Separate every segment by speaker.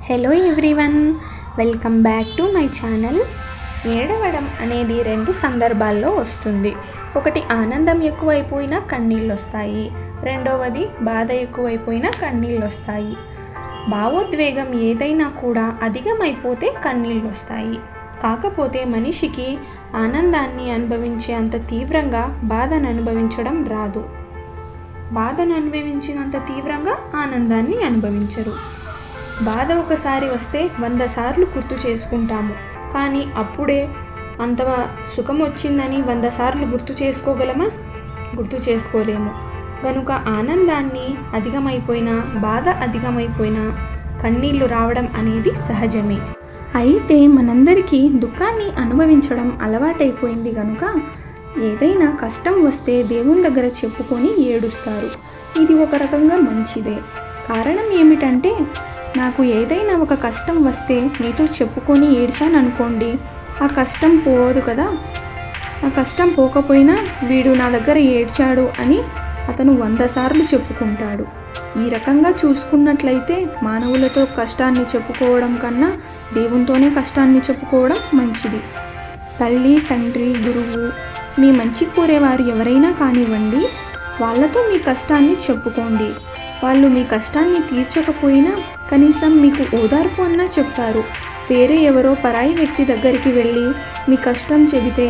Speaker 1: Hello everyone, welcome back to my channel. ఏడవడం అనేది రెండు సందర్భాల్లో వస్తుంది. ఒకటి ఆనందం ఎక్కువైపోయినా కన్నీళ్ళు వస్తాయి, రెండవది బాధ ఎక్కువైపోయినా కన్నీళ్ళు వస్తాయి. భావోద్వేగం ఏదైనా కూడా అధికమైపోతే కన్నీళ్ళు వస్తాయి. కాకపోతే మనిషికి ఆనందాన్ని అనుభవించే అంత తీవ్రంగా బాధను అనుభవించడం రాదు. బాధను అనుభవించినంత తీవ్రంగా ఆనందాన్ని అనుభవించరు. బాధ ఒకసారి వస్తే 100 సార్లు గుర్తు చేసుకుంటాము, కానీ అప్పుడే అంత సుఖం వచ్చిందని 100 సార్లు గుర్తు చేసుకోగలమా? గుర్తు చేసుకోలేము. కనుక ఆనందాన్ని అధికమైపోయినా బాధ అధికమైపోయినా కన్నీళ్లు రావడం అనేది సహజమే. అయితే మనందరికీ దుఃఖాన్ని అనుభవించడం అలవాటైపోయింది కనుక ఏదైనా కష్టం వస్తే దేవుని దగ్గర చెప్పుకొని ఏడుస్తారు. ఇది ఒక రకంగా మంచిదే. కారణం ఏమిటంటే, నాకు ఏదైనా ఒక కష్టం వస్తే నీతో చెప్పుకొని ఏడ్చాను అనుకోండి, ఆ కష్టం పోదు కదా. ఆ కష్టం పోకపోయినా వీడు నా దగ్గర ఏడ్చాడు అని అతను 100 సార్లు చెప్పుకుంటాడు. ఈ రకంగా చూసుకున్నట్లయితే మానవులతో కష్టాన్ని చెప్పుకోవడం కన్నా దేవునితోనే కష్టాన్ని చెప్పుకోవడం మంచిది. తల్లి, తండ్రి, గురువు, మీ మంచి కోరేవారు ఎవరైనా కానివ్వండి, వాళ్ళతో మీ కష్టాన్ని చెప్పుకోండి. వాళ్ళు మీ కష్టాన్ని తీర్చకపోయినా కనీసం మీకు ఓదార్పు అన్నా చెప్తారు. వేరే ఎవరో పరాయి వ్యక్తి దగ్గరికి వెళ్ళి మీ కష్టం చెబితే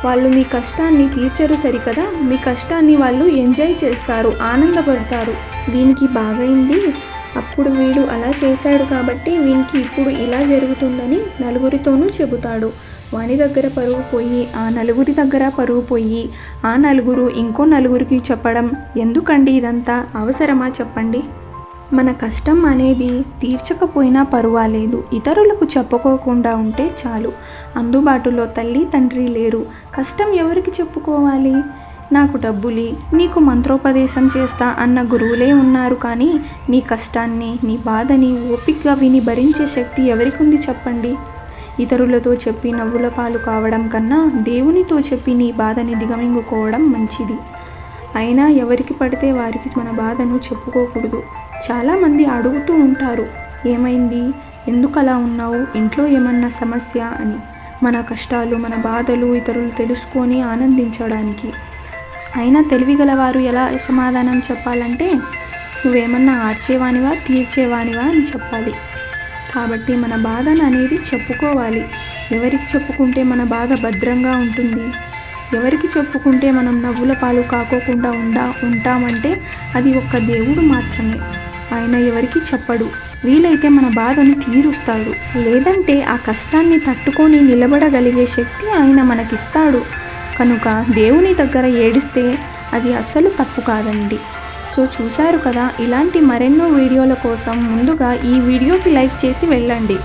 Speaker 1: వాళ్ళు మీ కష్టాన్ని తీర్చరు సరికదా. మీ కష్టాన్ని వాళ్ళు ఎంజాయ్ చేస్తారు, ఆనందపడతారు. వీనికి బాగైంది, అప్పుడు వీడు అలా చేశాడు కాబట్టి వీనికి ఇప్పుడు ఇలా జరుగుతుందని నలుగురితోనూ చెబుతాడు. వాని దగ్గర పరువు పోయి ఆ నలుగురి దగ్గర పరువు పోయి ఆ నలుగురు ఇంకో నలుగురికి చెప్పడం ఎందుకండి? ఇదంతా అవసరమా చెప్పండి? మన కష్టం అనేది తీర్చకపోయినా పర్వాలేదు, ఇతరులకు చెప్పుకోకుండా ఉంటే చాలు. అందుబాటులో తల్లి, తండ్రి లేరు, కష్టం ఎవరికి చెప్పుకోవాలి? నాకు డబ్బులి, నీకు మంత్రోపదేశం చేస్తా అన్న గురువులే ఉన్నారు, కానీ నీ కష్టాన్ని, నీ బాధని ఓపికగా విని భరించే శక్తి ఎవరికి ఉంది చెప్పండి? ఇతరులతో చెప్పి నవ్వుల పాలు కావడం కన్నా దేవునితో చెప్పి నీ బాధని దిగమింగుకోవడం మంచిది. అయినా ఎవరికి పడితే వారికి మన బాధను చెప్పుకోకూడదు. చాలామంది అడుగుతూ ఉంటారు, ఏమైంది, ఎందుకు అలా ఉన్నావు, ఇంట్లో ఏమన్నా సమస్య అని. మన కష్టాలు, మన బాధలు ఇతరులు తెలుసుకొని ఆనందించడానికి. అయినా తెలివిగలవారు ఎలా సమాధానం చెప్పాలంటే, నువ్వేమన్నా ఆర్చేవానివా, తీర్చేవానివా అని చెప్పాలి. కాబట్టి మన బాధను అనేది చెప్పుకోవాలి. ఎవరికి చెప్పుకుంటే మన బాధ భద్రంగా ఉంటుంది, ఎవరికి చెప్పుకుంటే మనం నవ్వుల పాలు కాకోకుండా ఉంటామంటే అది ఒక్క దేవుడు మాత్రమే. ఆయన ఎవరికి చెప్పడు. వీలైతే మన బాధను తీరుస్తాడు, లేదంటే ఆ కష్టాన్ని తట్టుకొని నిలబడగలిగే శక్తి ఆయన మనకిస్తాడు. కనుక దేవుని దగ్గర ఏడిస్తే అది అస్సలు తప్పు కాదండి. సో చూశారు కదా, ఇలాంటి మరెన్నో వీడియోల కోసం ముందుగా ఈ వీడియోకి లైక్ చేసి వెళ్ళండి.